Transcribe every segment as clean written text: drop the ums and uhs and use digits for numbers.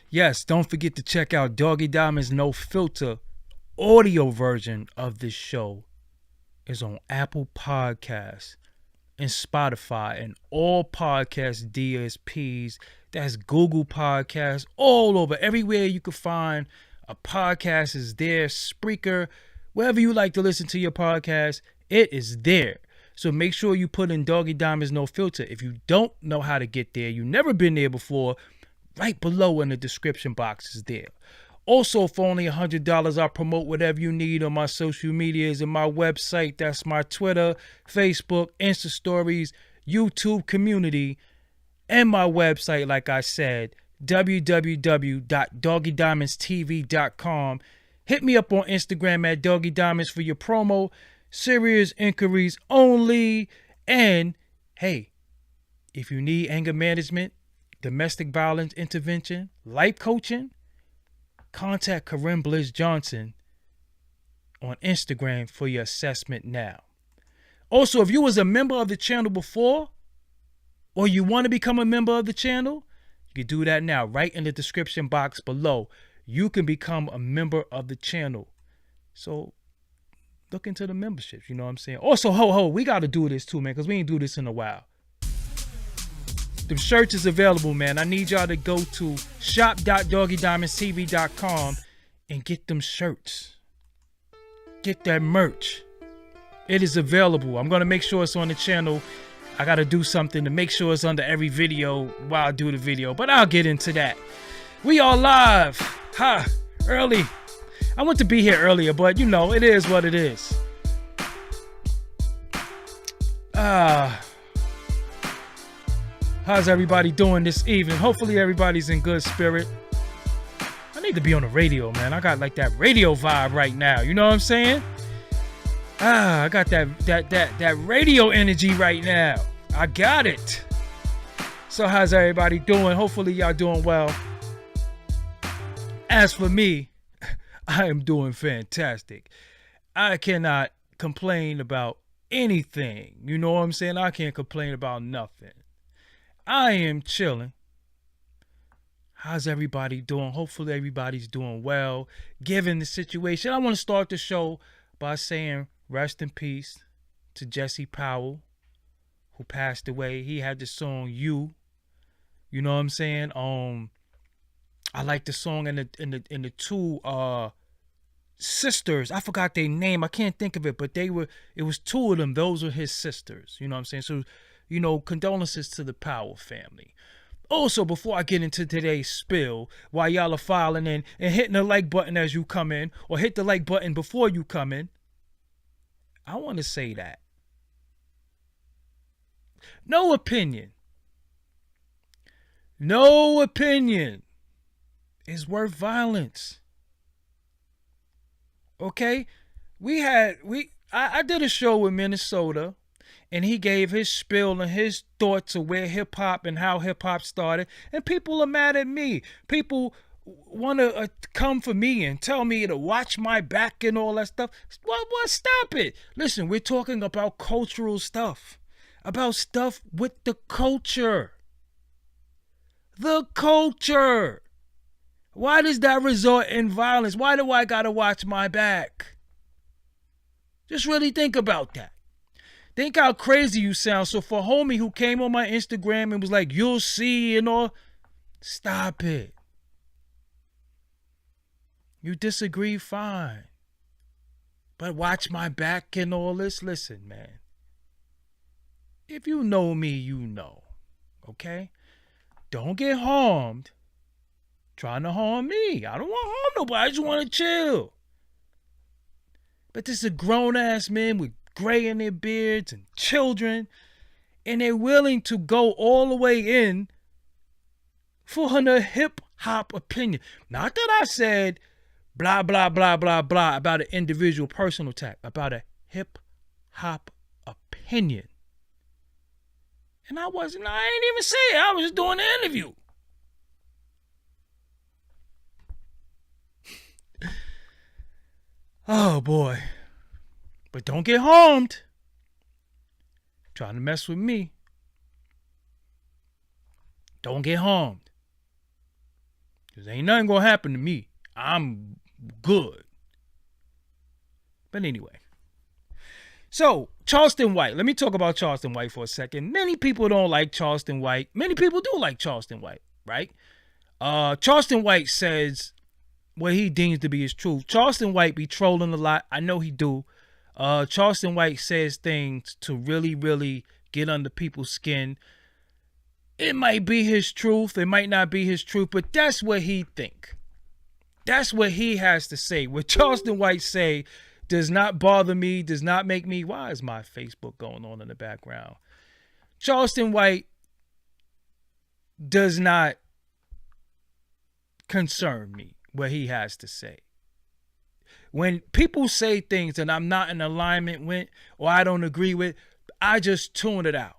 Yes, don't forget to check out Doggie Diamonds No Filter audio version of this show is on Apple Podcasts and Spotify and all podcast DSPs. That's Google Podcasts, all over. Everywhere you can find a podcast is there. Spreaker, wherever you like to listen to your podcast, it is there. So make sure you put in Doggie Diamonds No Filter. If you don't know how to get there, you've never been there before, right below in the description box is there. Also, for only $100, I promote whatever you need on my social medias and my website. That's my Twitter, Facebook, Insta Stories, YouTube community, and my website, like I said, www.doggiediamondstv.com. Hit me up on Instagram at Doggie Diamonds for your promo. Serious inquiries only. And, hey, if you need anger management, domestic violence intervention, life coaching, contact Corinne Bliss Johnson on Instagram for your assessment now. Also, if you was a member of the channel before, or you want to become a member of the channel, you can do that now, right in the description box below. You can become a member of the channel. So look into the memberships, you know what I'm saying? Also, we got to do this too, man, because we ain't do this in a while. The shirts is available, man. I need y'all to go to shop.doggiediamondstv.com and get them shirts. Get that merch. It is available. I'm going to make sure it's on the channel. I got to do something to make sure it's under every video while I do the video, but I'll get into that. We are live. Early. I want to be here earlier, but you know, it is what it is. How's everybody doing this evening? Hopefully everybody's in good spirit. I need to be on the radio, man. I got like that radio vibe right now. You know what I'm saying? I got that radio energy right now. I got it. So how's everybody doing? Hopefully y'all doing well. As for me, I am doing fantastic. I cannot complain about anything. You know what I'm saying? I can't complain about nothing. I am chilling. How's everybody doing? Hopefully everybody's doing well. Given the situation, I want to start the show by saying rest in peace to Jesse Powell, who passed away. He had the song "You." You know what I'm saying? I like the song in the two sisters. I forgot their name. I can't think of it, but it was two of them. Those were his sisters. You know what I'm saying? So, you know, condolences to the Powell family. Also, before I get into today's spill, while y'all are filing in and hitting the like button as you come in, or hit the like button before you come in, I want to say that no opinion is worth violence. Okay? I did a show in Minnesota, and he gave his spill and his thoughts of where hip-hop and how hip-hop started, and people are mad at me. People want to come for me and tell me to watch my back and all that stuff. What? Stop it. Listen, we're talking about cultural stuff, about stuff with the culture. The culture. Why does that result in violence? Why do I gotta watch my back? Just really think about that. Think how crazy you sound. So for homie who came on my Instagram and was like, "You'll see," and all, stop it. You disagree, fine. But watch my back and all this. Listen, man. If you know me, you know. Okay? Don't get harmed trying to harm me. I don't want to harm nobody. I just want to chill. But this is a grown-ass man with gray in their beards and children, and they're willing to go all the way in for a hip-hop opinion. Not that I said blah, blah, blah, blah, blah about an individual personal attack, about a hip-hop opinion. And I ain't even say it. I was just doing the interview. Oh, boy. But don't get harmed trying to mess with me. Don't get harmed. Because ain't nothing going to happen to me. I'm good. But anyway. So, Charleston White. Let me talk about Charleston White for a second. Many people don't like Charleston White. Many people do like Charleston White, right? Charleston White says what he deems to be his truth. Charleston White be trolling a lot. I know he do. Charleston White says things to really, really get under people's skin. It might be his truth. It might not be his truth, but that's what he think. That's what he has to say. What Charleston White say does not bother me, does not make me. Why is my Facebook going on in the background? Charleston White does not concern me, what he has to say. When people say things that I'm not in alignment with or I don't agree with, I just tune it out.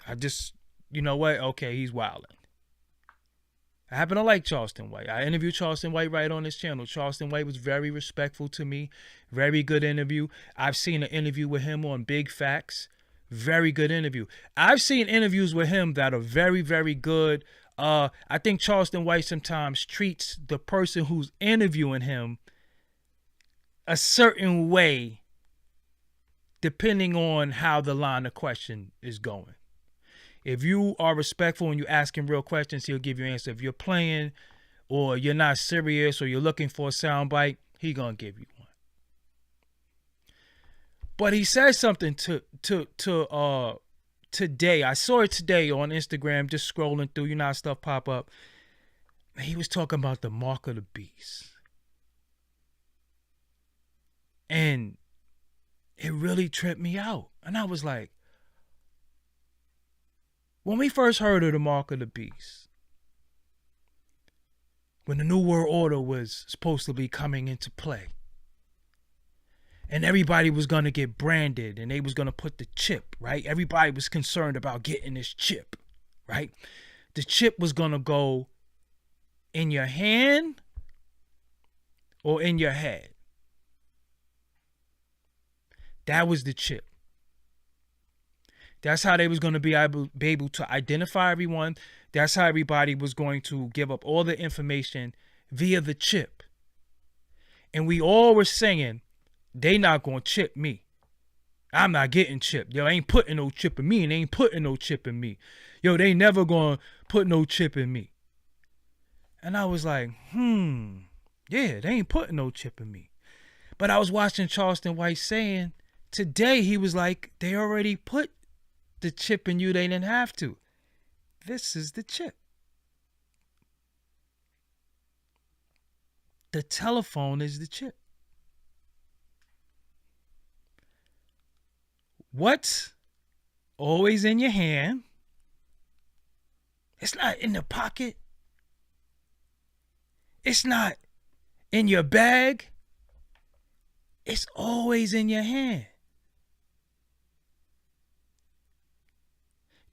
I just, you know what? Okay, he's wilding. I happen to like Charleston White. I interviewed Charleston White right on this channel. Charleston White was very respectful to me. Very good interview. I've seen an interview with him on Big Facts. Very good interview. I've seen interviews with him that are very, very good. I think Charleston White sometimes treats the person who's interviewing him a certain way depending on how the line of question is going. If you are respectful and you ask him real questions, he'll give you an answer. If you're playing or you're not serious or you're looking for a soundbite, he gonna give you one. But he says something today. I saw it today on Instagram, just scrolling through, you know how stuff pop up. And he was talking about the mark of the beast. And it really tripped me out. And I was like, when we first heard of the mark of the beast, when the New World Order was supposed to be coming into play, and everybody was going to get branded and they was going to put the chip, right? Everybody was concerned about getting this chip, right? The chip was going to go in your hand or in your head. That was the chip. That's how they was going to be able to identify everyone. That's how everybody was going to give up all the information via the chip. And we all were saying, they not going to chip me. I'm not getting chipped. Yo, ain't putting no chip in me and they ain't putting no chip in me. Yo, they never going to put no chip in me. And I was like, yeah, they ain't putting no chip in me. But I was watching Charleston White saying, today he was like, they already put the chip in you, they didn't have to. This is the chip. The telephone is the chip. What's always in your hand? It's not in the pocket. It's not in your bag. It's always in your hand.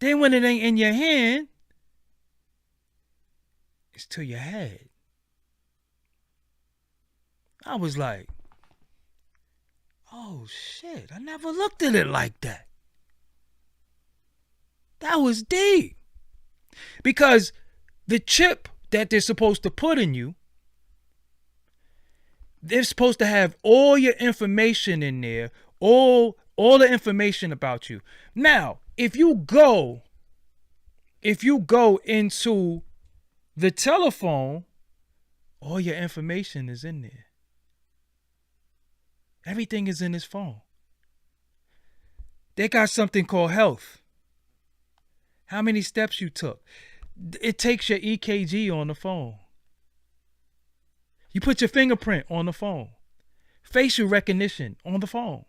Then when it ain't in your hand, it's to your head. I was like, oh shit, I never looked at it like that. That was deep. Because the chip that they're supposed to put in you, they're supposed to have all your information in there, all the information about you. Now, if you go into the telephone, all your information is in there. Everything is in his phone. They got something called health. How many steps you took. It takes your EKG on the phone. You put your fingerprint on the phone. Facial recognition on the phone.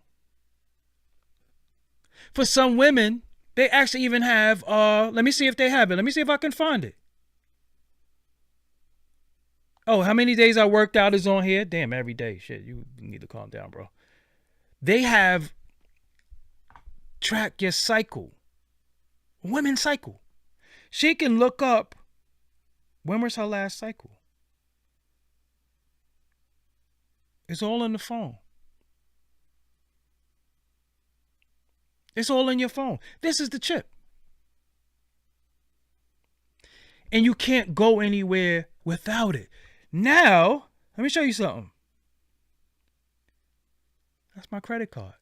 For some women, they actually even have, let me see if they have it. Let me see if I can find it. Oh, how many days I worked out is on here? Damn, every day. Shit, you need to calm down, bro. They have track your cycle. Women's cycle. She can look up when was her last cycle. It's all in the phone. It's all in your phone. This is the chip. And you can't go anywhere without it. Now, let me show you something. That's my credit card.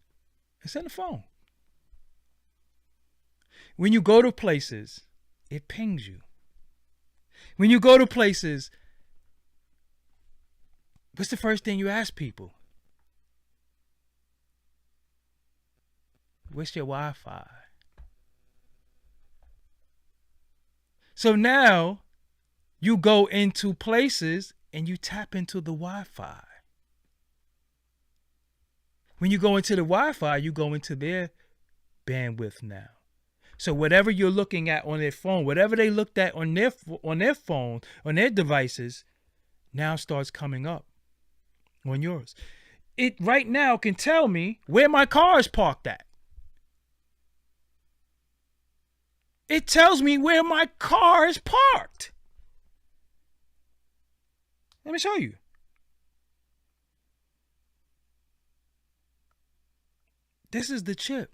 It's in the phone. When you go to places, it pings you. When you go to places, what's the first thing you ask people? What's your Wi-Fi? So now you go into places and you tap into the Wi-Fi. When you go into the Wi-Fi, you go into their bandwidth now. So whatever you're looking at on their phone, whatever they looked at on their phone, on their devices, now starts coming up on yours. It right now can tell me where my car is parked at. It tells me where my car is parked. Let me show you. This is the chip.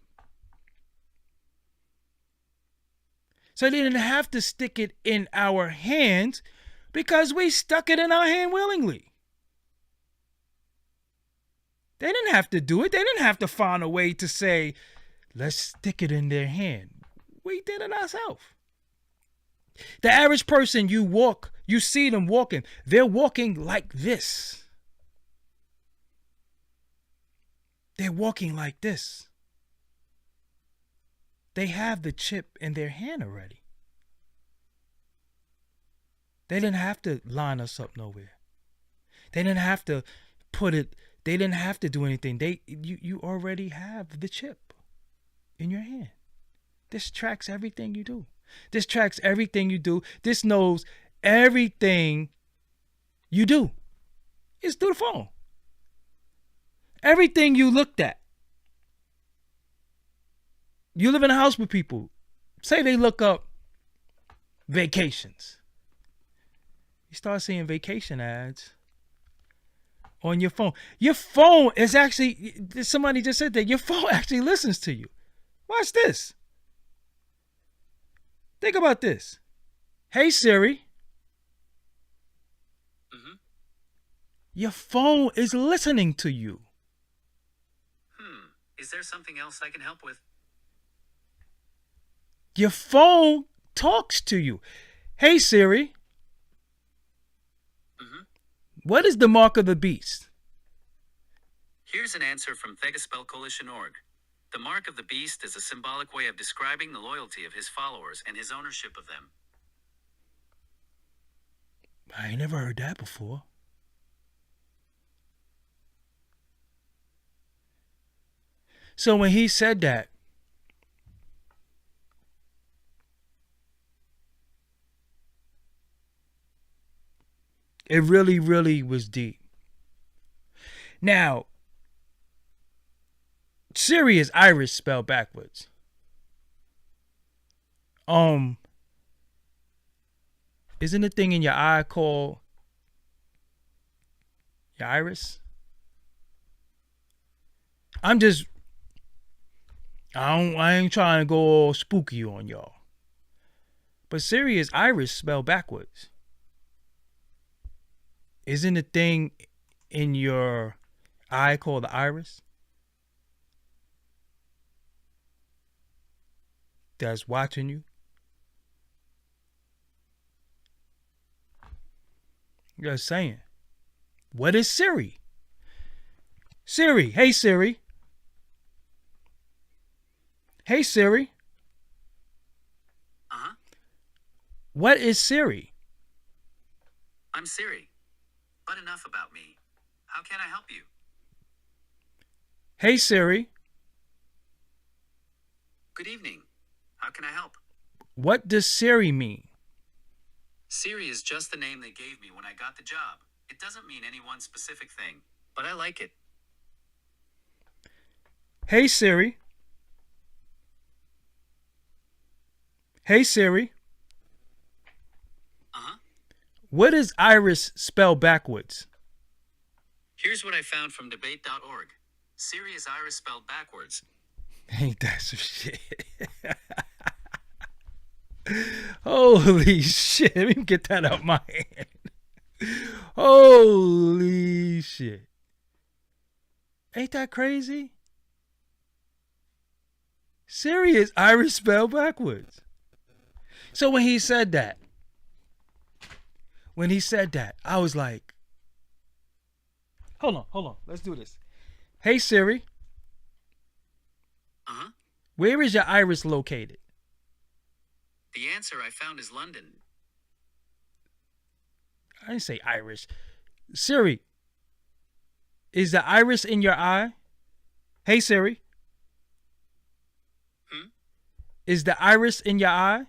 So they didn't have to stick it in our hands because we stuck it in our hand willingly. They didn't have to do it. They didn't have to find a way to say, let's stick it in their hand. We did it ourselves. The average person you see them walking, they're walking like this. They're walking like this. They have the chip in their hand already. They didn't have to line us up nowhere. They didn't have to they didn't have to do anything. You already have the chip in your hand. This tracks everything you do. This tracks everything you do. This knows everything you do. It's through the phone. Everything you looked at. You live in a house with people. Say they look up vacations. You start seeing vacation ads on your phone. Your phone is actually, somebody just said that, your phone actually listens to you. Watch this. Think about this. Hey Siri. Mm-hmm. Your phone is listening to you. Is there something else I can help with? Your phone talks to you. Hey Siri. Mm-hmm. What is the mark of the beast? Here's an answer from Thegaspellcoalition.org. The mark of the beast is a symbolic way of describing the loyalty of his followers and his ownership of them. I ain't never heard that before. So when he said that, it really, really was deep. Now, Siri is Irish spelled backwards. Isn't the thing in your eye called your iris? I ain't trying to go all spooky on y'all. But Siri is Irish spelled backwards. Isn't the thing in your eye called the iris? That's watching you. Just saying. What is Siri? Siri. Hey Siri. Hey Siri. Uh-huh. What is Siri? I'm Siri. But enough about me. How can I help you? Hey Siri. Good evening. How can I help? What does Siri mean? Siri is just the name they gave me when I got the job. It doesn't mean any one specific thing, but I like it. Hey Siri. Hey Siri. Uh-huh. What is iris spelled backwards? Here's what I found from debate.org. Siri is iris spelled backwards. Ain't that some shit? Holy shit. Let me get that out my hand. Holy shit. Ain't that crazy? Serious Irish spelled backwards. So when he said that, I was like, hold on. Let's do this. Hey Siri. Uh-huh. Where is your iris located? The answer I found is London. I didn't say Irish. Siri, is the iris in your eye? Hey Siri. Is the iris in your eye?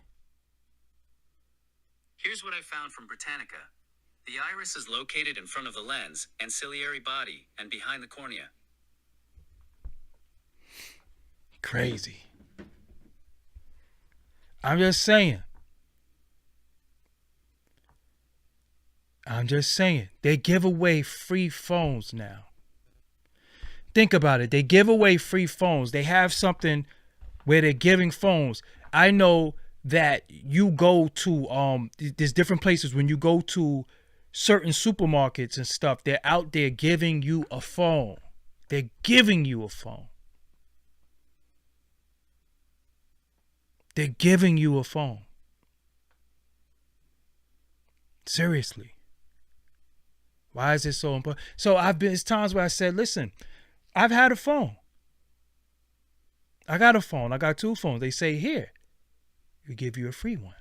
Here's what I found from Britannica. The iris is located in front of the lens, ancillary body, and behind the cornea. Crazy. I'm just saying. They give away free phones now. Think about it. They give away free phones. They have something where they're giving phones. I know that you go to there's different places when you go to certain supermarkets and stuff, they're out there giving you a phone. They're giving you a phone. They're giving you a phone. Seriously. Why is it so important? So it's times where I said, listen, I've had a phone. I got a phone. I got 2 phones. They say, here, we give you a free one.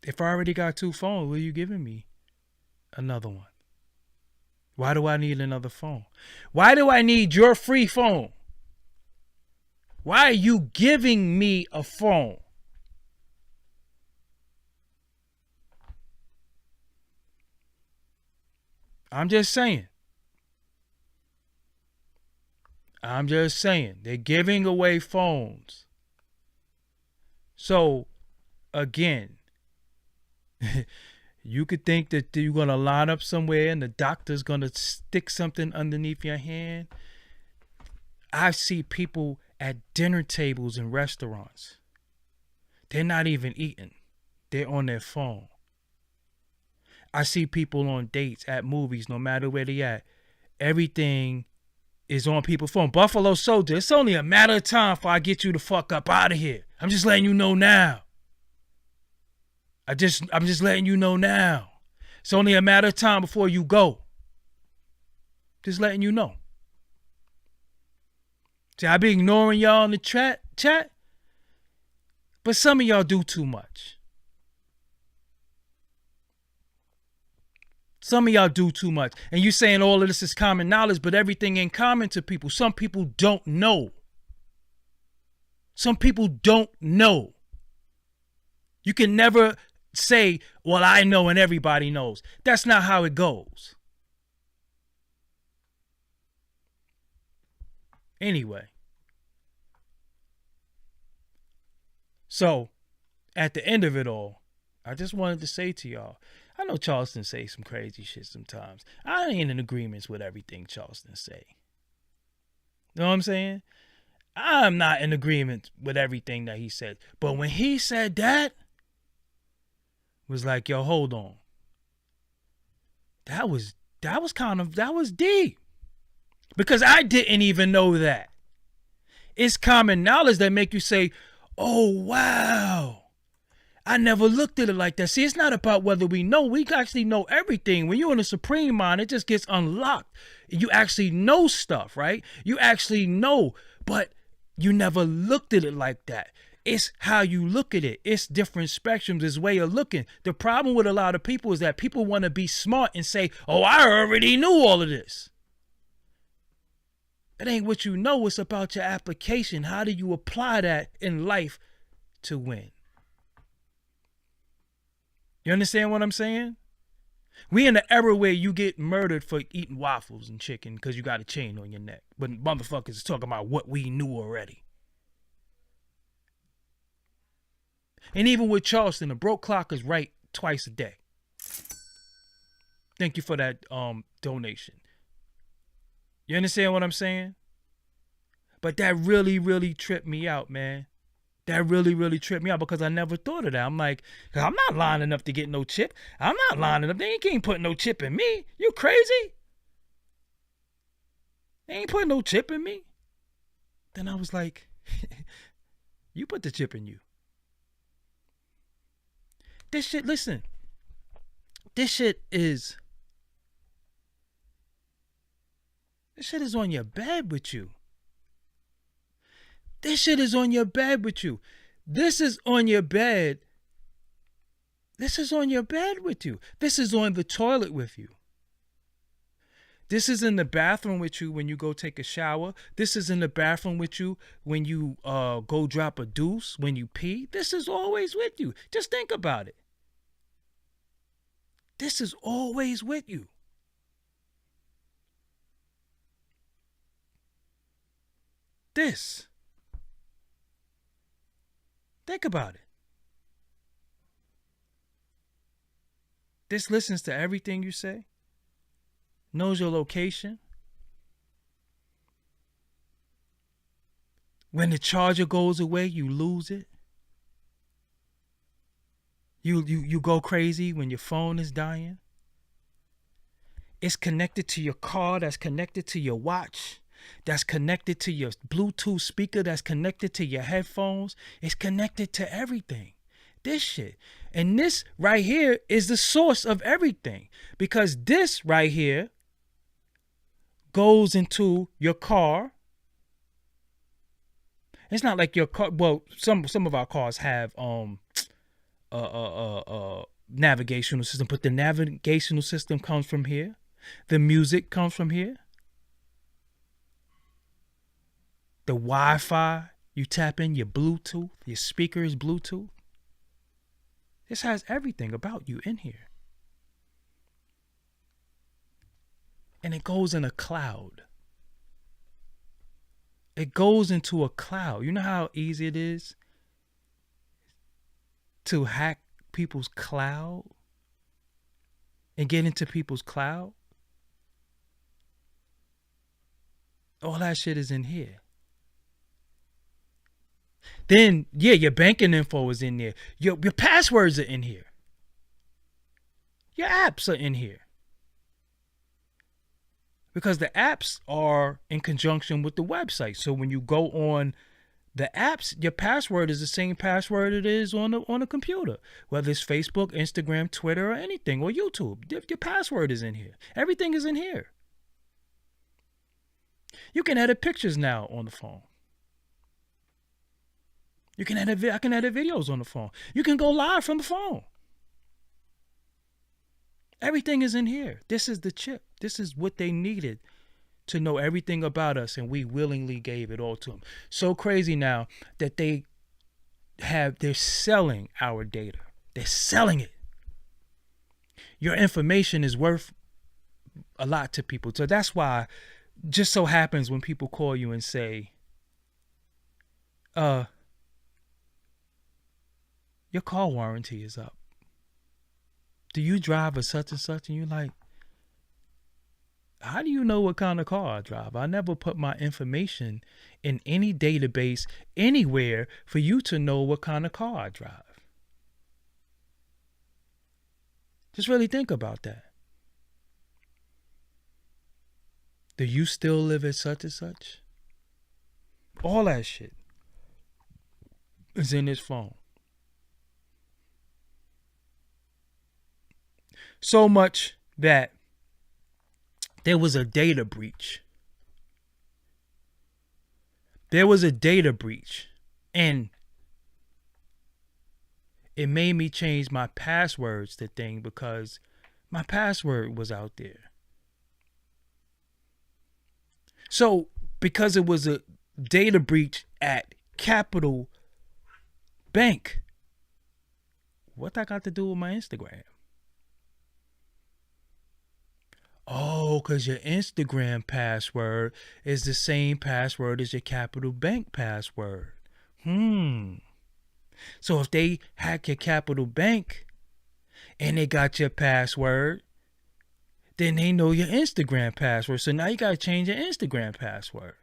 If I already got 2 phones, what are you giving me another one? Why do I need another phone? Why do I need your free phone? Why are you giving me a phone? I'm just saying. They're giving away phones. So, again, you could think that you're going to line up somewhere and the doctor's going to stick something underneath your hand. I see people at dinner tables in restaurants. They're not even eating. They're on their phone. I see people on dates at movies, no matter where they at. Everything is on people's phone. Buffalo Soldier, it's only a matter of time before I get you the fuck up out of here. I'm just letting you know now. I'm just letting you know now. It's only a matter of time before you go. Just letting you know. See, I be ignoring y'all in the chat, but some of y'all do too much. Some of y'all do too much. And you saying all of this is common knowledge, but everything ain't common to people. Some people don't know. Some people don't know. You can never say, well, I know and everybody knows. That's not how it goes. Anyway. So, at the end of it all, I just wanted to say to y'all, I know Charleston say some crazy shit sometimes. I ain't in agreements with everything Charleston say. You know what I'm saying? I'm not in agreement with everything that he said. But when he said that, was like, yo, hold on. That was deep. Because I didn't even know that. It's common knowledge that make you say, oh, wow. I never looked at it like that. See, it's not about whether we know. We actually know everything. When you're in a supreme mind, it just gets unlocked. You actually know stuff, right? You actually know, but you never looked at it like that. It's how you look at it. It's different spectrums. It's way of looking. The problem with a lot of people is that people want to be smart and say, oh, I already knew all of this. It ain't what you know. It's about your application. How do you apply that in life to win? You understand what I'm saying? We in the era where you get murdered for eating waffles and chicken because you got a chain on your neck. But motherfuckers is talking about what we knew already. And even with Charleston, the broke clock is right twice a day. Thank you for that donation. You understand what I'm saying? But that really, really tripped me out, man. That really, really tripped me out because I never thought of that. I'm like, I'm not lining up to get no chip. I'm not lining up. They ain't putting no chip in me. You crazy? They ain't putting no chip in me. Then I was like, you put the chip in you. This shit, listen. This shit is on your bed with you. This shit is on your bed with you. This is on your bed. This is on your bed with you. This is on the toilet with you. This is in the bathroom with you when you go take a shower. This is in the bathroom with you when you go drop a deuce, when you pee. This is always with you. Just think about it. This is always with you. This. Think about it. This listens to everything you say. Knows your location. When the charger goes away, you lose it. You go crazy when your phone is dying. It's connected to your car, that's connected to your watch, that's connected to your Bluetooth speaker, that's connected to your headphones. It's connected to everything. This shit. And this right here is the source of everything. Because this right here goes into your car. It's not like your car, well, some of our cars have navigational system, but the navigational system comes from here. The music comes from here. The Wi-Fi, you tap in your Bluetooth, your speaker is Bluetooth. This has everything about you in here. And it goes in a cloud. It goes into a cloud. You know how easy it is to hack people's cloud and get into people's cloud? All that shit is in here. Then, yeah, your banking info is in there. Your passwords are in here. Your apps are in here. Because the apps are in conjunction with the website. So when you go on the apps, your password is the same password it is on a computer. Whether it's Facebook, Instagram, Twitter, or anything, or YouTube. Your password is in here. Everything is in here. You can edit pictures now on the phone. I can edit videos on the phone. You can go live from the phone. Everything is in here. This is the chip. This is what they needed to know everything about us, and we willingly gave it all to them. So crazy now that they're selling our data. They're selling it. Your information is worth a lot to people. So that's why, just so happens when people call you and say, your car warranty is up. Do you drive a such and such? And you're like, how do you know what kind of car I drive? I never put my information in any database anywhere for you to know what kind of car I drive. Just really think about that. Do you still live at such and such? All that shit is in this phone. So much that there was a data breach. There was a data breach. And it made me change my passwords to thing because my password was out there. So because it was a data breach at Capital Bank, what that got to do with my Instagram? Oh, because your Instagram password is the same password as your Capital Bank password. So if they hack your Capital Bank and they got your password, then they know your Instagram password. So now you got to change your Instagram password.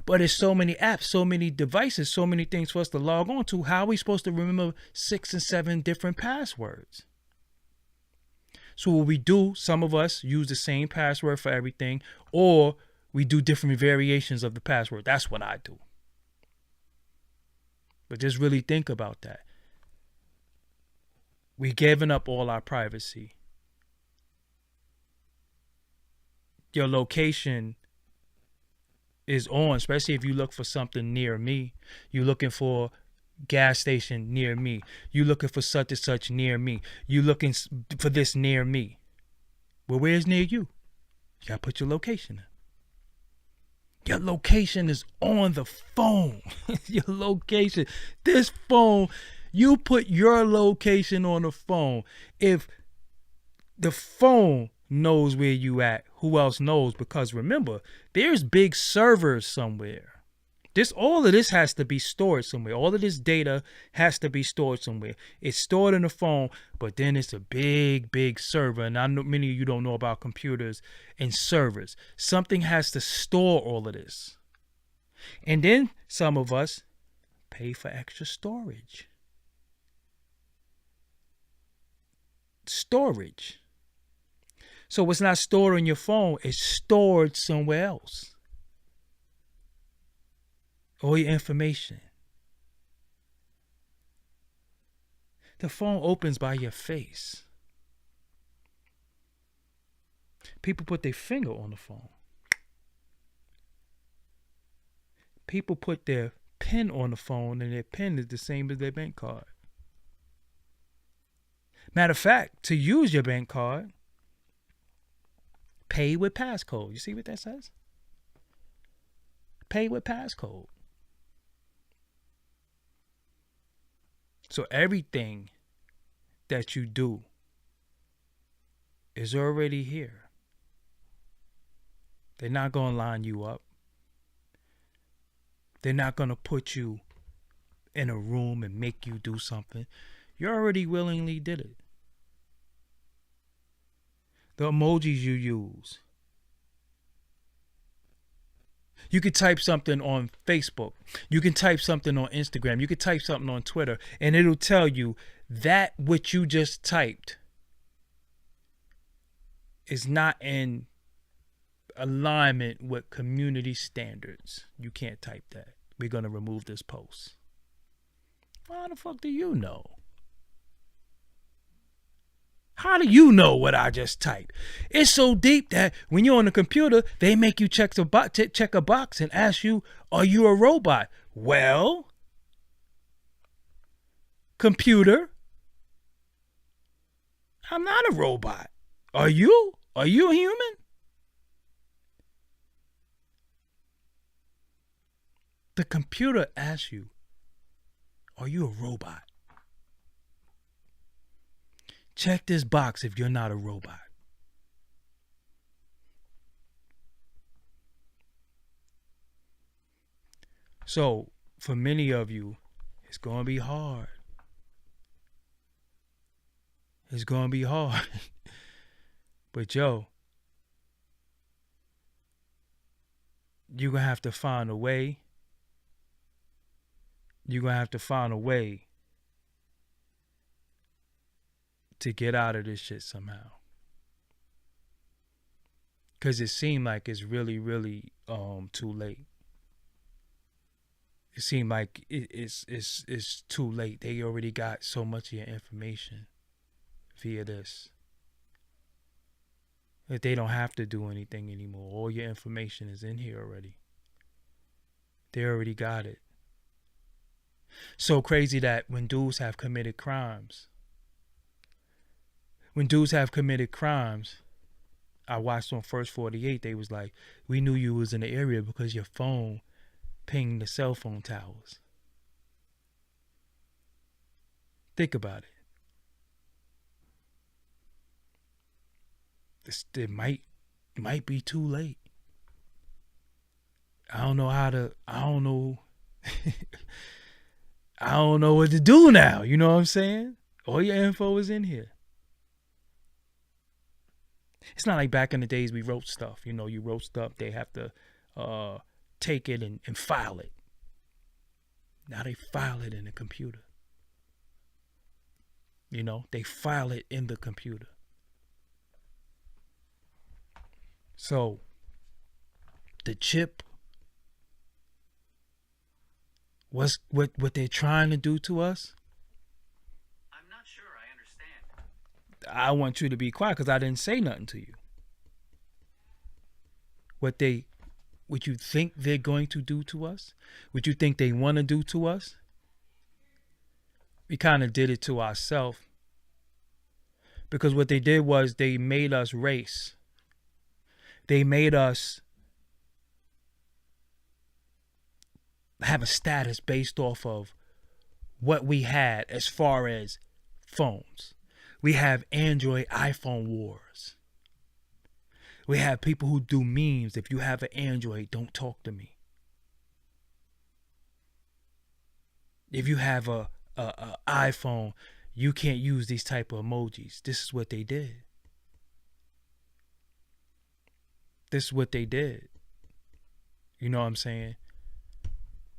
But there's so many apps, so many devices, so many things for us to log on to. How are we supposed to remember 6 and 7 different passwords? So what we do, some of us use the same password for everything, or we do different variations of the password. That's what I do. But just really think about that. We're giving up all our privacy. Your location is on, especially if you look for something near me. You're looking for gas station near me. You looking for such and such near me. You looking for this near me. Well, where's near you? You gotta put your location in. Your location is on the phone. Your location. This phone, you put your location on the phone. If the phone knows where you at, who else knows? Because remember, there's big servers somewhere. All of this has to be stored somewhere. All of this data has to be stored somewhere. It's stored in the phone, but then it's a big, big server. And I know many of you don't know about computers and servers. Something has to store all of this. And then some of us pay for extra storage. Storage. So it's not stored on your phone. It's stored somewhere else. All your information. The phone opens by your face. People put their finger on the phone. People put their pen on the phone, and their pen is the same as their bank card. Matter of fact, to use your bank card, pay with passcode. You see what that says? Pay with passcode. So everything that you do is already here. They're not going to line you up. They're not going to put you in a room and make you do something. You already willingly did it. The emojis you use. You could type something on Facebook. You can type something on Instagram. You could type something on Twitter, and it'll tell you that what you just typed is not in alignment with community standards. You can't type that. We're going to remove this post. How the fuck do you know? How do you know what I just typed? It's so deep that when you're on the computer, they make you check a box and ask you, are you a robot? Well, computer, I'm not a robot. Are you? Are you a human? The computer asks you, are you a robot? Check this box if you're not a robot. So, for many of you, it's going to be hard. It's going to be hard. But yo, you're going to have to find a way. You're going to have to find a way to get out of this shit somehow. Because it seemed like it's really, really too late. It seemed like it's too late. They already got so much of your information via this that they don't have to do anything anymore. All your information is in here already. They already got it. So crazy that when dudes have committed crimes, I watched on First 48, they was like, we knew you was in the area because your phone pinged the cell phone towers. Think about it. It might be too late. I don't know I don't know what to do now. You know what I'm saying? All your info is in here. It's not like back in the days we wrote stuff. You know, you wrote stuff, they have to take it and file it. Now they file it in the computer. You know, they file it in the computer. So the chip, what they're trying to do to us? I'm not sure I understand. I want you to be quiet because I didn't say nothing to you. What you think they're going to do to us? What you think they want to do to us? We kind of did it to ourselves. Because what they did was they made us race. They made us have a status based off of what we had as far as phones. We have Android iPhone wars. We have people who do memes. If you have an Android, don't talk to me. If you have a iPhone, you can't use these type of emojis. This is what they did. This is what they did. You know what I'm saying?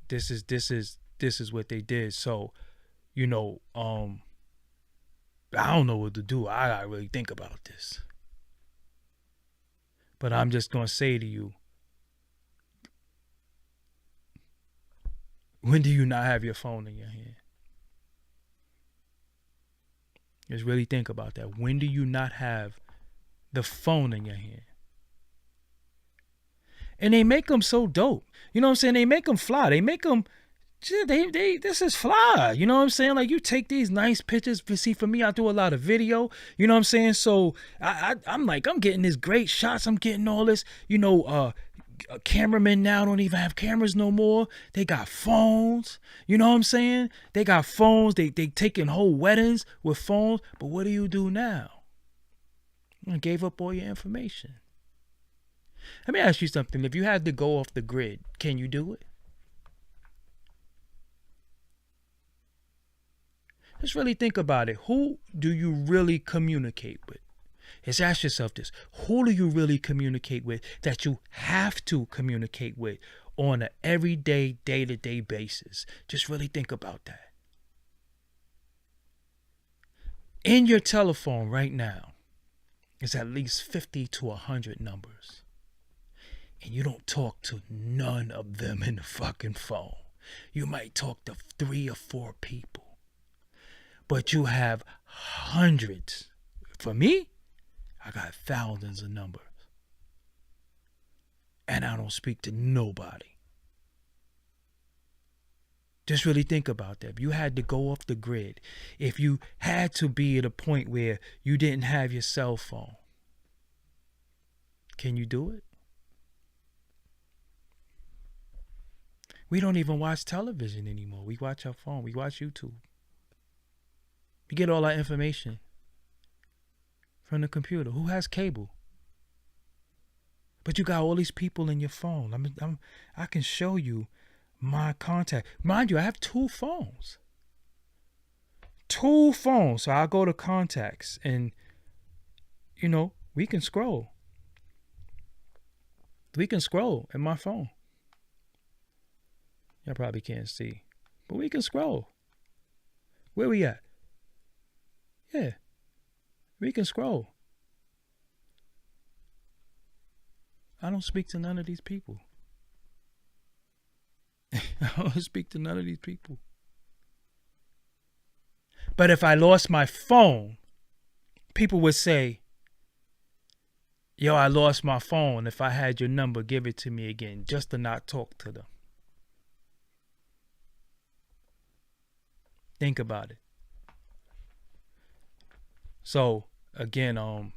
This is what they did. So, you know, I don't know what to do. I gotta really think about this. But I'm just gonna say to you, when do you not have your phone in your hand? Just really think about that. When do you not have the phone in your hand? And they make them so dope. You know what I'm saying? They make them fly. They make them, this is fly. You know what I'm saying? Like, you take these nice pictures. See, for me, I do a lot of video. You know what I'm saying? So I'm getting these great shots. I'm getting all this, cameramen now don't even have cameras no more. They got phones. You know what I'm saying? They got phones. They taking whole weddings with phones. But what do you do now? You gave up all your information. Let me ask you something. If you had to go off the grid, can you do it? Just really think about it. Who do you really communicate with? Just ask yourself this. Who do you really communicate with that you have to communicate with on an everyday, day-to-day basis? Just really think about that. In your telephone right now is at least 50 to 100 numbers. And you don't talk to none of them in the fucking phone. You might talk to 3 or 4 people. But you have hundreds. For me, I got thousands of numbers. And I don't speak to nobody. Just really think about that. If you had to go off the grid, if you had to be at a point where you didn't have your cell phone, can you do it? We don't even watch television anymore. We watch our phone. We watch YouTube. We get all our information from the computer. Who has cable? But you got all these people in your phone. I can show you my contact. Mind you, I have 2 phones. 2 phones. So I'll go to contacts and, we can scroll. We can scroll in my phone. Y'all probably can't see. But we can scroll. Where we at? Yeah. We can scroll. I don't speak to none of these people. I don't speak to none of these people. But if I lost my phone, people would say, yo, I lost my phone. If I had your number, give it to me again, just to not talk to them. Think about it. So, again, I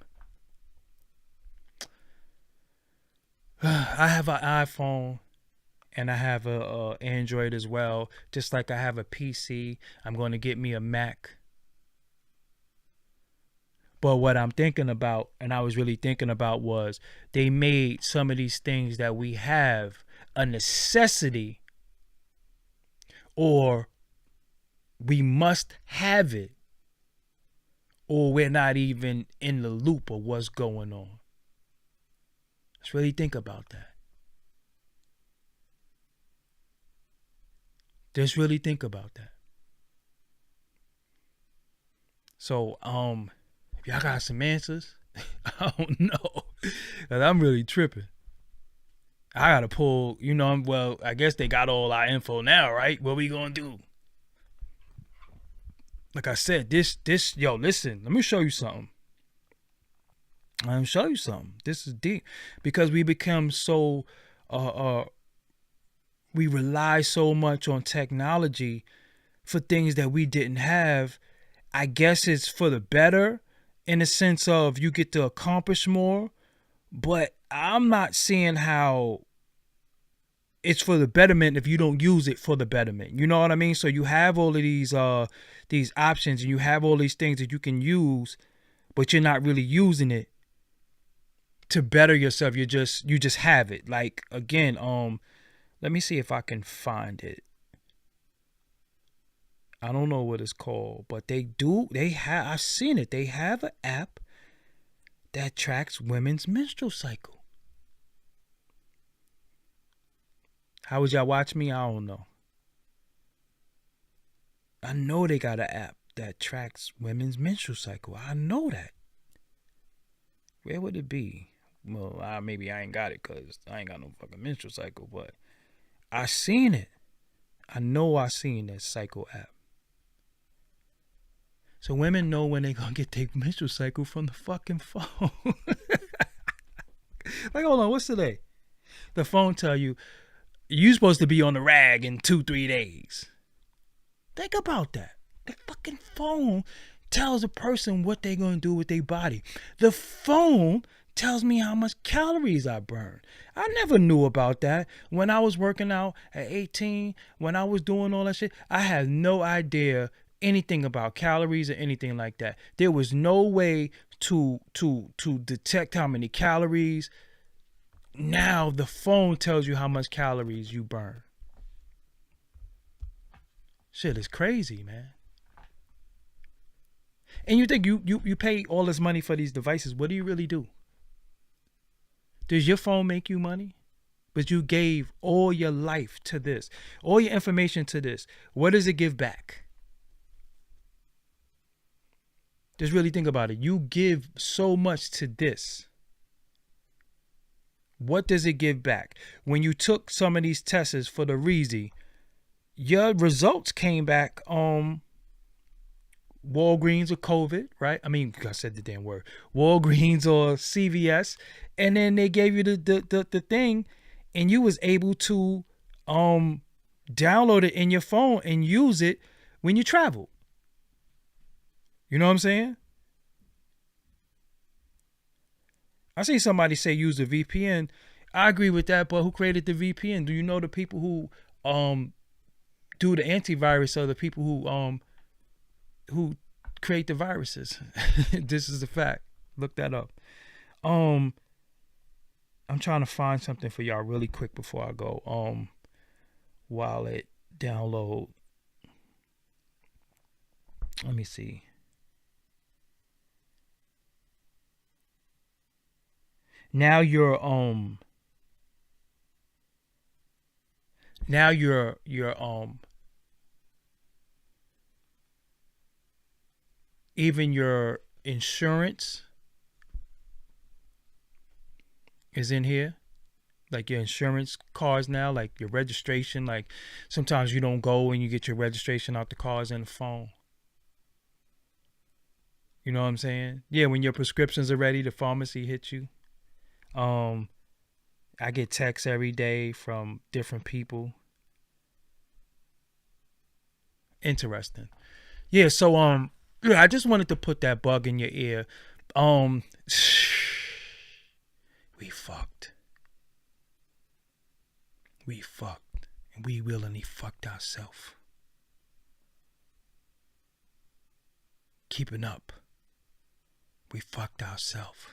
have an iPhone and I have a Android as well. Just like I have a PC, I'm going to get me a Mac. But what I'm thinking about, and I was really thinking about, was they made some of these things that we have a necessity, or we must have it, or we're not even in the loop of what's going on. Let's really think about that. Just really think about that. So, if y'all got some answers, I don't know. Cause I'm really tripping. I gotta pull, well, I guess they got all our info now, right? What we gonna do? Like I said, yo, listen, let me show you something. I'm show you something. This is deep because we become so, we rely so much on technology for things that we didn't have. I guess it's for the better in the sense of you get to accomplish more, but I'm not seeing how it's for the betterment if you don't use it for the betterment. You know what I mean? So you have all of these options and you have all these things that you can use, but you're not really using it to better yourself. You just have it. Like again, let me see if I can find it. I don't know what it's called, but I've seen it. They have an app that tracks women's menstrual cycle. How would y'all watch me? I don't know. I know they got an app that tracks women's menstrual cycle. I know that. Where would it be? Well, maybe I ain't got it because I ain't got no fucking menstrual cycle, but I seen it. I know I seen that cycle app. So women know when they gonna get their menstrual cycle from the fucking phone. Like, hold on, what's today? The phone tell you supposed to be on the rag in 2-3 days. Think about that. The fucking phone tells a person what they're gonna do with their body. The phone tells me how much calories I burn. I never knew about that. When I was working out at 18, when I was doing all that shit, I had no idea anything about calories or anything like that. There was no way to detect how many calories. Now the phone tells you how much calories you burn. Shit is crazy, man. And you think you pay all this money for these devices. What do you really do? Does your phone make you money? But you gave all your life to this, all your information to this. What does it give back? Just really think about it. You give so much to this. What does it give back? When you took some of these tests for the Reezy, your results came back Walgreens or COVID, right? I mean, I said the damn word. Walgreens or CVS. And then they gave you the thing and you was able to download it in your phone and use it when you travel. You know what I'm saying? I see somebody say use a VPN. I agree with that, but who created the VPN? Do you know the people who do the antivirus or the people who create the viruses? This is a fact. Look that up. I'm trying to find something for y'all really quick before I go. While it download. Let me see. Now you're even your insurance is in here. Like your insurance cards now, like your registration. Like sometimes you don't go and you get your registration out the cars in the phone. You know what I'm saying? Yeah, when your prescriptions are ready, the pharmacy hits you. I get texts every day from different people. Interesting. Yeah, so yeah, I just wanted to put that bug in your ear. We fucked. We fucked. And we willingly fucked ourselves. Keeping up. We fucked ourselves.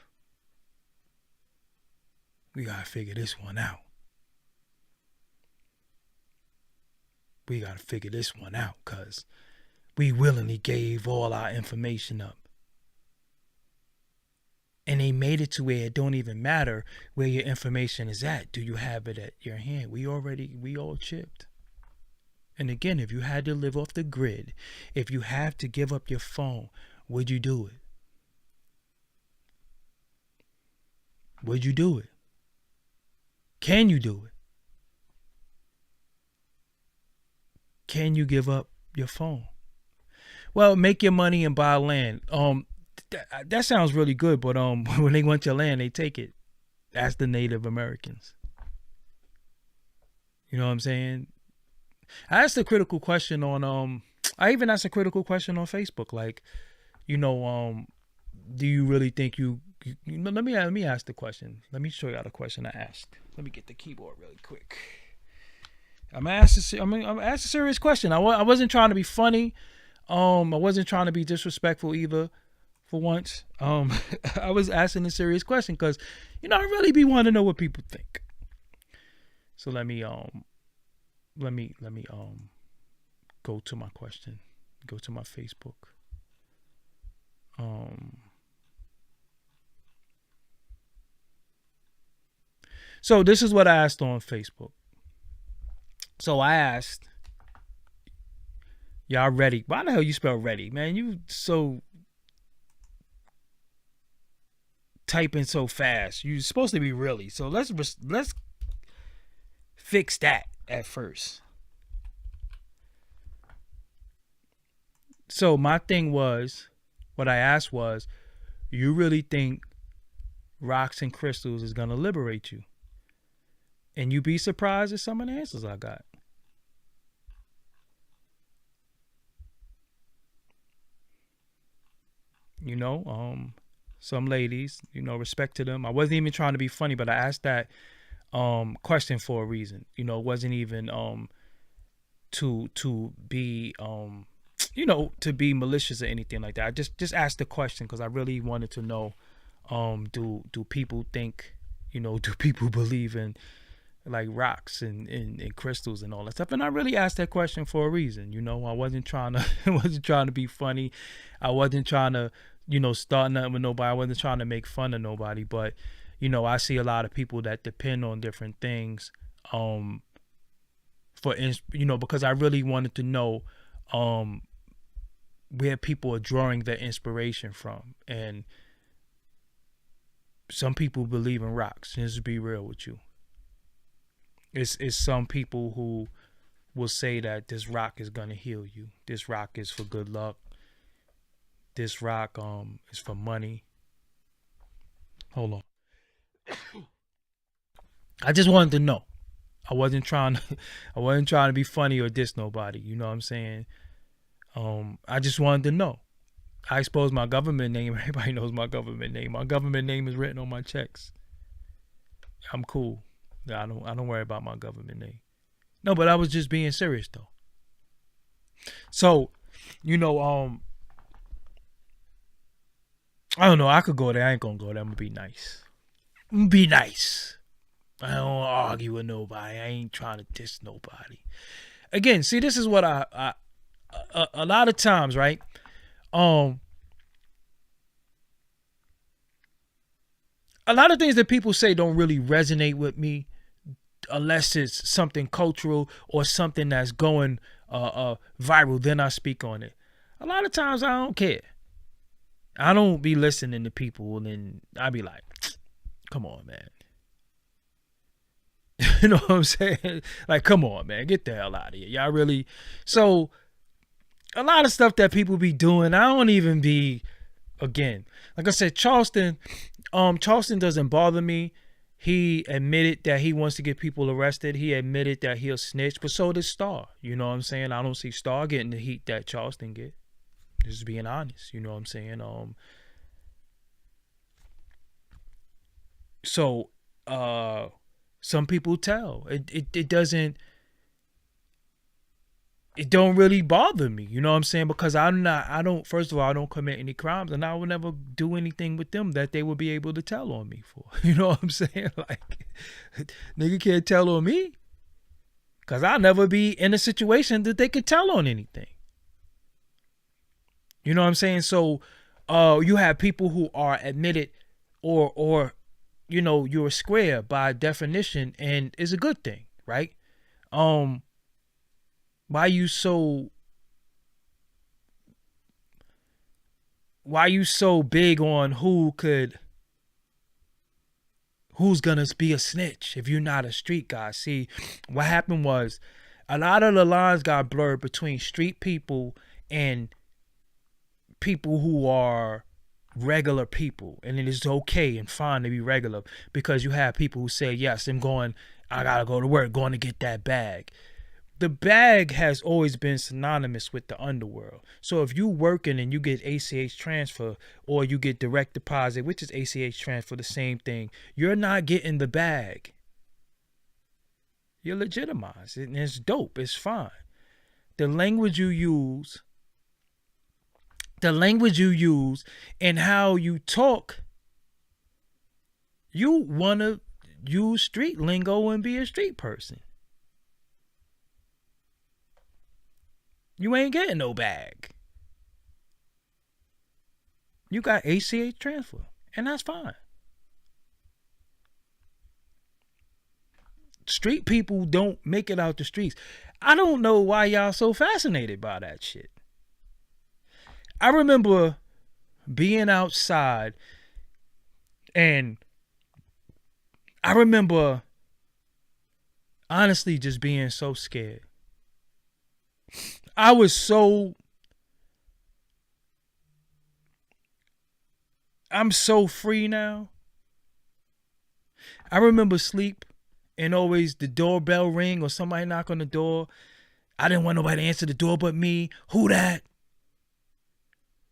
We gotta figure this one out. We gotta figure this one out, cause we willingly gave all our information up. And they made it to where it don't even matter where your information is at. Do you have it at your hand? We all chipped. And again, if you had to live off the grid, if you have to give up your phone, would you do it? Would you do it? Can you do it? Can you give up your phone? Well, make your money and buy land. That sounds really good, but when they want your land, they take it. That's the Native Americans. You know what I'm saying? I asked a critical question on I even asked a critical question on Facebook, like, do you really think let me ask the question. Let me show you the question I asked. Let me get the keyboard really quick. I'm asked a serious question. I wasn't trying to be funny. I wasn't trying to be disrespectful either. For once, I was asking a serious question because, I really be wanting to know what people think. So let me go to my question. Go to my Facebook. So this is what I asked on Facebook. So I asked, y'all ready? Why the hell you spell ready, man? You so typing so fast. You're supposed to be really. So let's fix that at first. So my thing was, what I asked was, you really think rocks and crystals is gonna liberate you? And you'd be surprised at some of the answers I got. Some ladies, respect to them. I wasn't even trying to be funny, but I asked that question for a reason. It wasn't even to be to be malicious or anything like that. I just asked the question because I really wanted to know, do people think, do people believe in like rocks and crystals and all that stuff? And I really asked that question for a reason. I wasn't trying to be funny. I wasn't trying to start nothing with nobody. I wasn't trying to make fun of nobody. But I see a lot of people that depend on different things because I really wanted to know where people are drawing their inspiration from. And some people believe in rocks. Just to be real with you, it's some people who will say that this rock is gonna heal you. This rock is for good luck. This rock is for money. Hold on. I just wanted to know. I wasn't trying to be funny or diss nobody. You know what I'm saying? I just wanted to know. I exposed my government name. Everybody knows my government name. My government name is written on my checks. I'm cool. I don't worry about my government name. No, but I was just being serious though. So, I don't know. I could go there. I ain't gonna go there. I'm gonna be nice. I don't argue with nobody. I ain't trying to diss nobody. Again, see, this is what I a lot of times, right? A lot of things that people say don't really resonate with me unless it's something cultural or something that's going viral. Then I speak on it. A lot of times I don't care. I don't be listening to people, and then I be like, come on, man. You know what I'm saying? Like, come on, man. Get the hell out of here. Y'all really... So, a lot of stuff that people be doing, I don't even be... Again, like I said, Charleston doesn't bother me. He admitted that he wants to get people arrested. He admitted that he'll snitch, but so does Star. You know what I'm saying? I don't see Star getting the heat that Charleston get. Just being honest, you know what I'm saying? So some people tell. It doesn't, it don't really bother me, you know what I'm saying? Because first of all, I don't commit any crimes, and I will never do anything with them that they will be able to tell on me for. You know what I'm saying? Like, nigga can't tell on me. Because I'll never be in a situation that they could tell on anything. You know what I'm saying? So you have people who are admitted or you're square by definition, and it's a good thing, right? Why you so big on who's gonna be a snitch if you're not a street guy? See, what happened was a lot of the lines got blurred between street people and people who are regular people, and it is okay and fine to be regular, because you have people who say, yes, I gotta go to work, going to get that bag. The bag has always been synonymous with the underworld. So if you working and you get ACH transfer or you get direct deposit, which is ACH transfer, the same thing, you're not getting the bag. You're legitimized, and it's dope. It's fine. The language you use and how you talk, you want to use street lingo and be a street person. You ain't getting no bag. You got ACH transfer, and that's fine. Street people don't make it out the streets. I don't know why y'all so fascinated by that shit. I remember being outside, and I remember honestly just being so scared. I'm so free now. I remember sleep and always the doorbell ring or somebody knock on the door. I didn't want nobody to answer the door but me. Who that?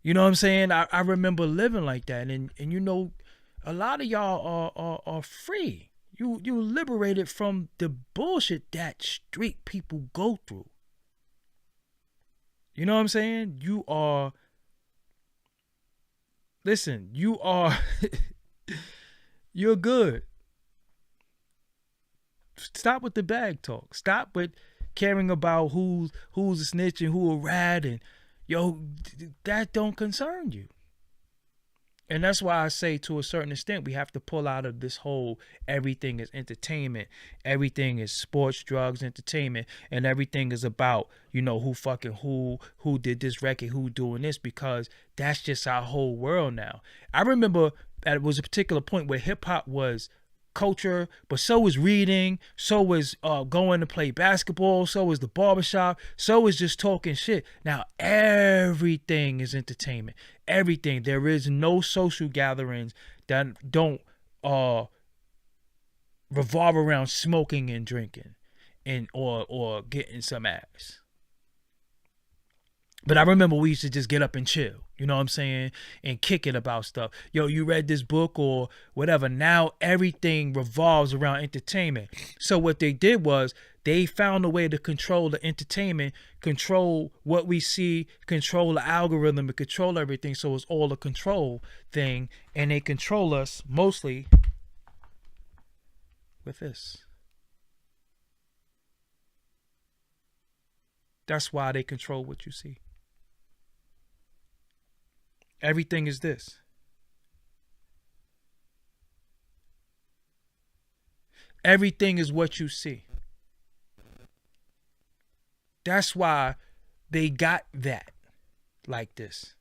You know what I'm saying? I remember living like that. And you know, a lot of y'all are free. You liberated from the bullshit that street people go through. You know what I'm saying? You're good. Stop with the bag talk. Stop with caring about who's a snitch and who a rat, and that don't concern you. And that's why I say, to a certain extent, we have to pull out of this whole everything is entertainment, everything is sports, drugs, entertainment, and everything is about, who fucking who did this record, who doing this, because that's just our whole world now. I remember that it was a particular point where hip hop was culture, but so was reading, so was going to play basketball, so was the barbershop, so was just talking shit. Now everything is entertainment. Everything. There is no social gatherings that don't revolve around smoking and drinking and or getting some ass. But I remember we used to just get up and chill, you know what I'm saying, and kick it about stuff. Yo, you read this book or whatever. Now everything revolves around entertainment. So what they did was they found a way to control the entertainment, control what we see, control the algorithm, and control everything. So it's all a control thing, and they control us mostly with this. That's why they control what you see. Everything is this. Everything is what you see. That's why they got that like this.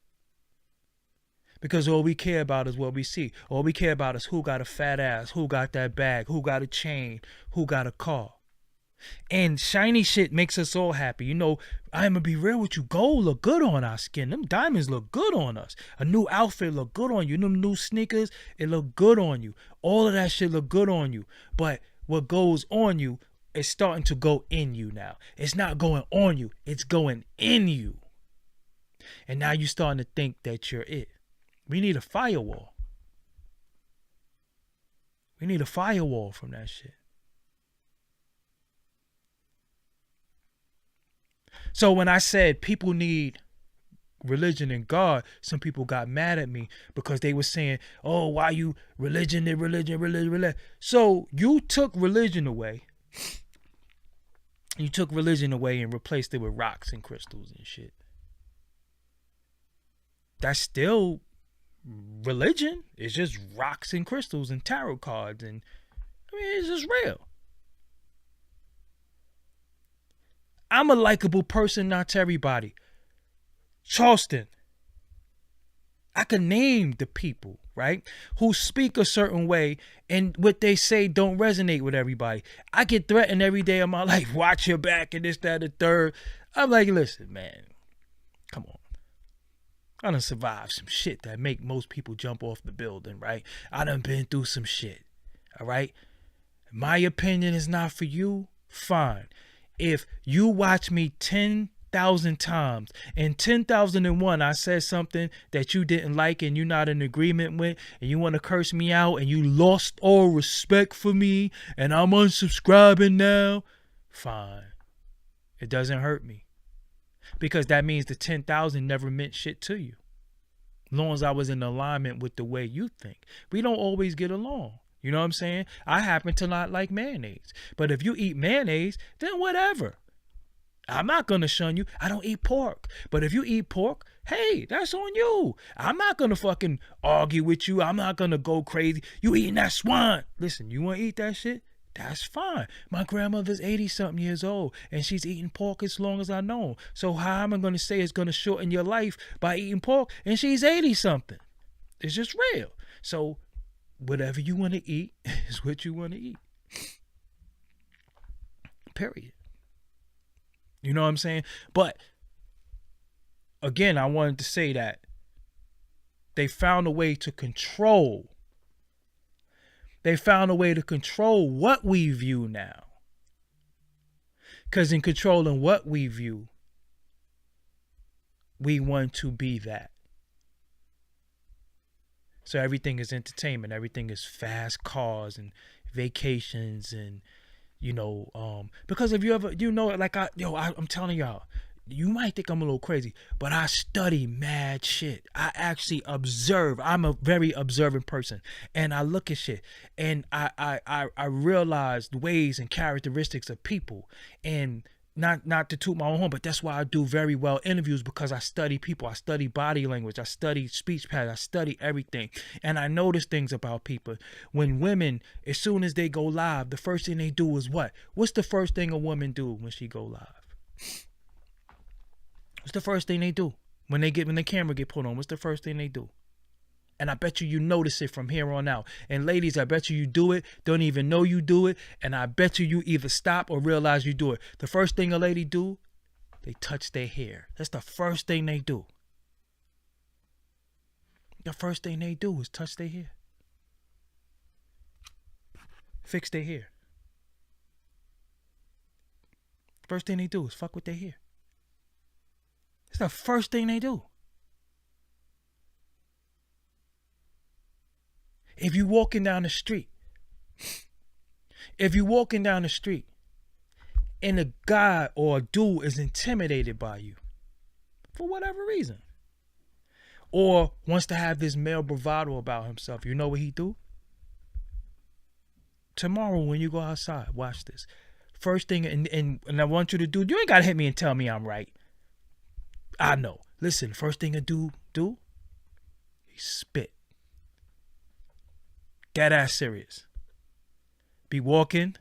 Because all we care about is what we see. All we care about is who got a fat ass, who got that bag, who got a chain, who got a car. And shiny shit makes us all happy. I'm going to be real with you. Gold look good on our skin. Them diamonds look good on us. A new outfit look good on you. Them new sneakers, it look good on you. All of that shit look good on you. But what goes on you is starting to go in you now. It's not going on you. It's going in you. And now you're starting to think that you're it. We need a firewall. We need a firewall from that shit. So when I said people need religion and God, some people got mad at me because they were saying, oh, why you religion. So you took religion away. You took religion away and replaced it with rocks and crystals and shit. That's still religion. It's just rocks and crystals and tarot cards, and it's just real. I'm a likable person, not to everybody. Charleston. I can name the people, right, who speak a certain way and what they say don't resonate with everybody. I get threatened every day of my life. Watch your back and this, that, and the third. I'm like, listen, man, come on. I done survived some shit that make most people jump off the building, right? I done been through some shit, all right? My opinion is not for you, fine. If you watch me 10,000 times and 10,001 I said something that you didn't like and you're not in agreement with and you want to curse me out and you lost all respect for me and I'm unsubscribing now, fine. It doesn't hurt me. Because that means the 10,000 never meant shit to you. As long as I was in alignment with the way you think. We don't always get along. You know what I'm saying? I happen to not like mayonnaise. But if you eat mayonnaise, then whatever. I'm not going to shun you. I don't eat pork. But if you eat pork, hey, that's on you. I'm not going to fucking argue with you. I'm not going to go crazy. You eating that swine. Listen, you want to eat that shit? That's fine. My grandmother's 80-something years old, and she's eating pork as long as I know. So how am I going to say it's going to shorten your life by eating pork, and she's 80-something? It's just real. So whatever you want to eat is what you want to eat. Period. You know what I'm saying? But again, I wanted to say that they found a way to control. They found a way to control what we view now. Because in controlling what we view, we want to be that. So everything is entertainment. Everything is fast cars and vacations and, because if you ever, like I'm telling y'all, you might think I'm a little crazy, but I study mad shit. I actually observe. I'm a very observant person, and I look at shit, and I realize the ways and characteristics of people, and not to toot my own horn, but that's why I do very well interviews, because I study people. I study body language. I study speech patterns. I study everything, and I notice things about people. When women, as soon as they go live, the first thing they do is what? What's the first thing a woman do when she go live? What's the first thing they do when the camera get put on? What's the first thing they do? And I bet you notice it from here on out. And ladies, I bet you do it, don't even know you do it, and I bet you either stop or realize you do it. The first thing a lady do, they touch their hair. That's the first thing they do. The first thing they do is touch their hair. Fix their hair. First thing they do is fuck with their hair. It's the first thing they do. If you're walking down the street, and a guy or a dude is intimidated by you for whatever reason, or wants to have this male bravado about himself, you know what he do? Tomorrow when you go outside, watch this. First thing, and I want you to do, you ain't got to hit me and tell me I'm right. I know. Listen, first thing a dude do, he spit. Dead ass serious. Be walking.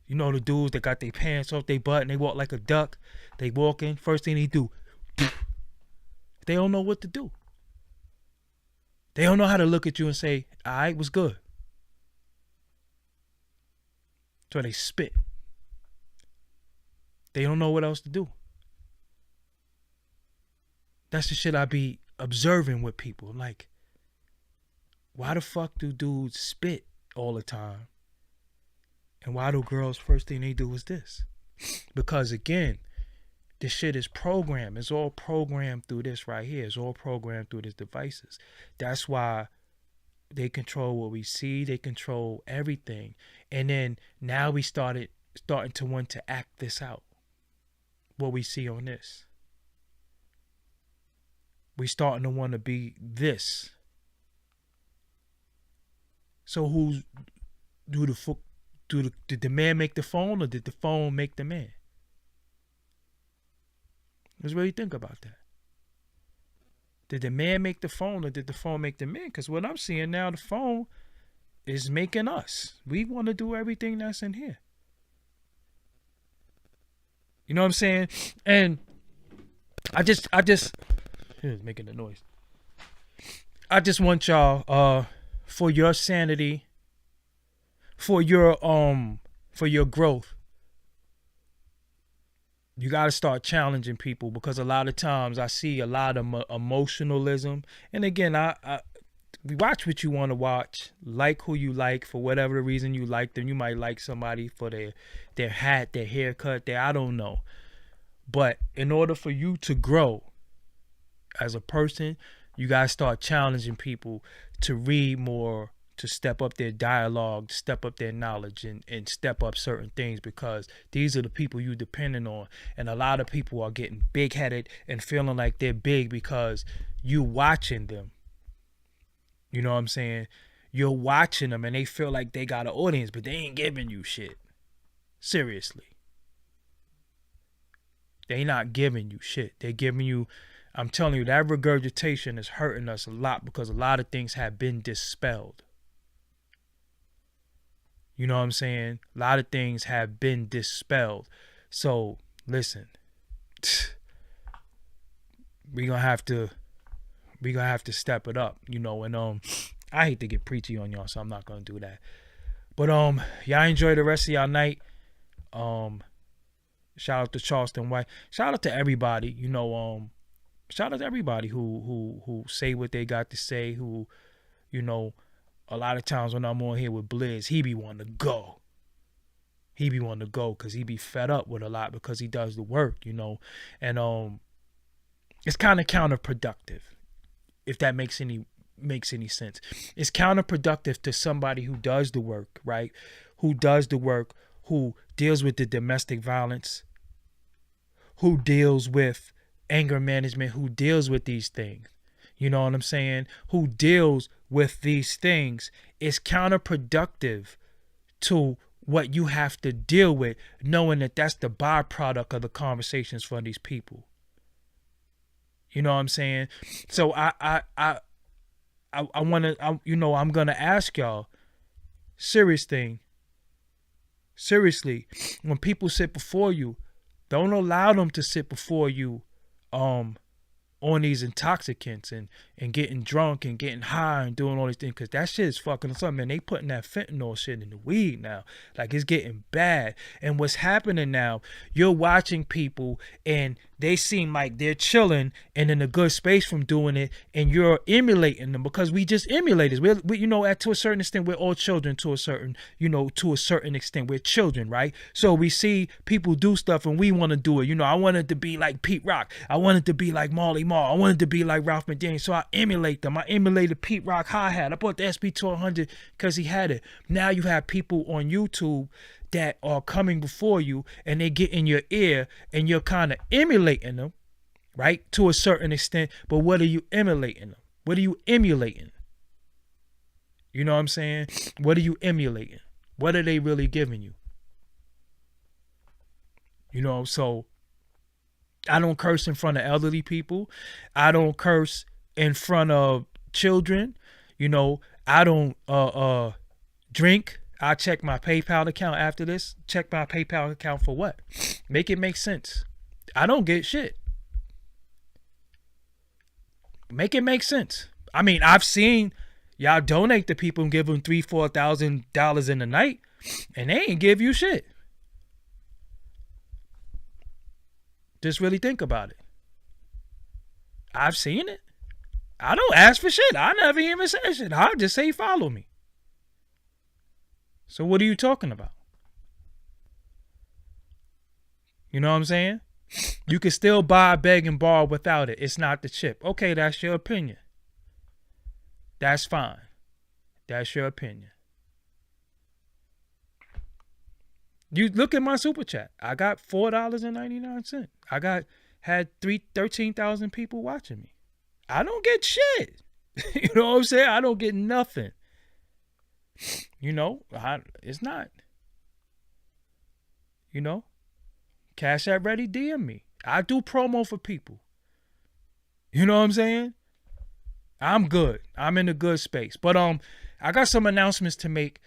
You know the dudes that got their pants off their butt and they walk like a duck. They walking. First thing they do. They don't know what to do. They don't know how to look at you and say, all right, what's good? So they spit. They don't know what else to do. That's the shit I be observing with people. Like, why the fuck do dudes spit all the time? And why do girls, first thing they do is this? Because again, this shit is programmed. It's all programmed through this right here. It's all programmed through these devices. That's why they control what we see. They control everything. And then now we starting to want to act this out. What we see on this. We starting to want to be this. So did the man make the phone, or did the phone make the man? Let's really think about that. Did the man make the phone, or did the phone make the man? Because what I'm seeing now, the phone is making us. We want to do everything that's in here. You know what I'm saying? And I just making a noise. I just want y'all for your sanity, for your growth, you got to start challenging people, because a lot of times I see a lot of emotionalism. And again, I we watch what you want to watch, like who you like for whatever the reason you like them. You might like somebody for their hat, their haircut, I don't know. But in order for you to grow as a person, you got to start challenging people to read more, to step up their dialogue, step up their knowledge, and step up certain things, because these are the people you depending on. And a lot of people are getting big-headed and feeling like they're big because you watching them. You know what I'm saying? You're watching them and they feel like they got an audience, but they ain't giving you shit. Seriously. They not giving you shit. They're giving you, I'm telling you, that regurgitation is hurting us a lot, because a lot of things have been dispelled. You know what I'm saying? A lot of things have been dispelled. So, listen. We're gonna have to step it up, you know, and I hate to get preachy on y'all, so I'm not gonna do that. But y'all enjoy the rest of y'all night. Shout out to Charleston White. Shout out to everybody, you know, shout out to everybody who say what they got to say, who, you know, a lot of times when I'm on here with Blizz, he be wanting to go. He be wanting to go because he be fed up with a lot, because he does the work, you know. And it's kind of counterproductive, if that makes any sense. It's counterproductive to somebody who does the work, right? Who does the work, who deals with the domestic violence, who deals with anger management, who deals with these things. You know what I'm saying? Who deals with these things. Is counterproductive to what you have to deal with, knowing that that's the byproduct of the conversations from these people. You know what I'm saying? So I want to, you know, I'm going to ask y'all, seriously, when people sit before you, don't allow them to sit before you on these intoxicants and getting drunk and getting high and doing all these things, because that shit is fucking us up, man. They putting that fentanyl shit in the weed now. Like, it's getting bad. And what's happening now, you're watching people and they seem like they're chilling and in a good space from doing it, and you're emulating them, because we just emulators. We you know, to a certain extent, we're all children to a certain, you know, to a certain extent, we're children, right? So we see people do stuff and we want to do it. You know, I wanted to be like Pete Rock. I wanted to be like Marley Marl. I wanted to be like Ralph McDaniel. So I emulate them. I emulated Pete Rock hi-hat. I bought the SP1200 because he had it. Now you have people on YouTube that are coming before you and they get in your ear and you're kind of emulating them, right? To a certain extent. But what are you emulating them? What are you emulating? You know what I'm saying? What are you emulating? What are they really giving you? You know, so I don't curse in front of elderly people. I don't curse in front of children. You know, I don't drink. I check my PayPal account after this. Check my PayPal account for what? Make it make sense. I don't get shit. Make it make sense. I mean, I've seen y'all donate to people and give them $3,000-$4,000 in a night, and they ain't give you shit. Just really think about it. I've seen it. I don't ask for shit. I never even say shit. I'll just say follow me. So what are you talking about? You know what I'm saying? You can still buy, beg, and borrow without it. It's not the chip. Okay, that's your opinion. That's fine. That's your opinion. You look at my super chat. I got $4.99. I had 13,000 people watching me. I don't get shit. You know what I'm saying? I don't get nothing. You know, it's not. You know, Cash App ready, DM me. I do promo for people. You know what I'm saying? I'm good. I'm in a good space. But I got some announcements to make.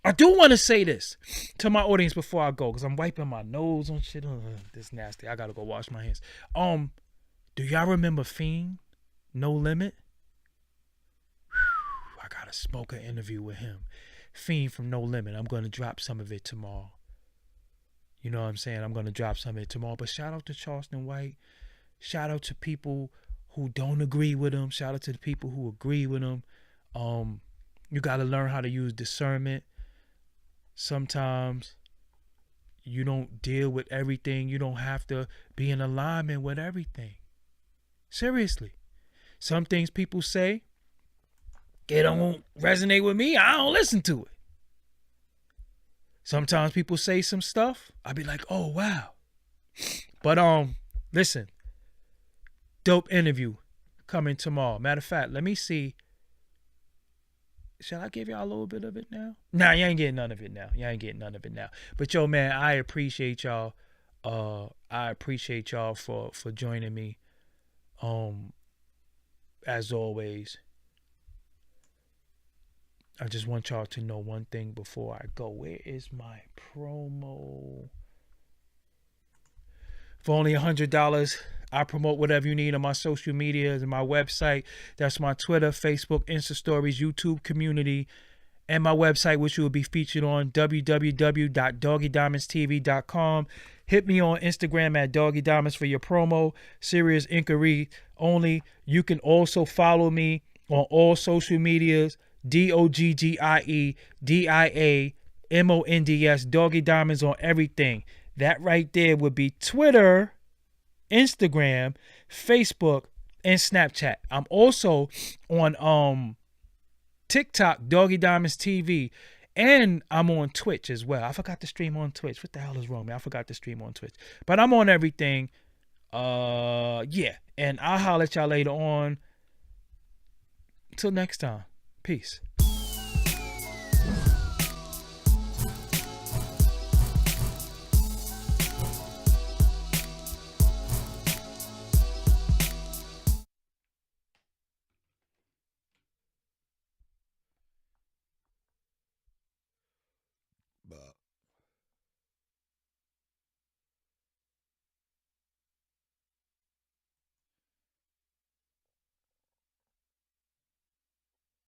I do want to say this to my audience before I go, because I'm wiping my nose on shit. This nasty. I gotta go wash my hands. Do y'all remember Fiend? No Limit? I gotta smoke an interview with him. Fiend from No Limit. I'm gonna drop some of it tomorrow. You know what I'm saying? I'm gonna drop some of it tomorrow. But shout out to Charleston White. Shout out to people who don't agree with him. Shout out to the people who agree with him. You gotta learn how to use discernment. Sometimes you don't deal with everything. You don't have to be in alignment with everything. Seriously. Some things people say, it don't resonate with me. I don't listen to it. Sometimes people say some stuff. I be like, oh, wow. But listen. Dope interview coming tomorrow. Matter of fact, let me see. Shall I give y'all a little bit of it now? Nah, you ain't getting none of it now. But yo, man, I appreciate y'all. I appreciate y'all for joining me. As always, I just want y'all to know one thing before I go. Where is my promo? For only $100, I promote whatever you need on my social media and my website. That's my Twitter, Facebook, Insta Stories, YouTube community, and my website, which will be featured on www.doggiediamondstv.com. Hit me on Instagram at Doggie Diamonds for your promo. Serious inquiry only. You can also follow me on all social medias. DOGGIEDIAMONDS. Doggie Diamonds on everything. That right there would be Twitter, Instagram, Facebook, and Snapchat. I'm also on TikTok, Doggie Diamonds TV, and I'm on Twitch as well. I forgot to stream on Twitch. What the hell is wrong, man? I forgot to stream on Twitch. But I'm on everything. Yeah. And I'll holler at y'all later on. Until next time. Peace.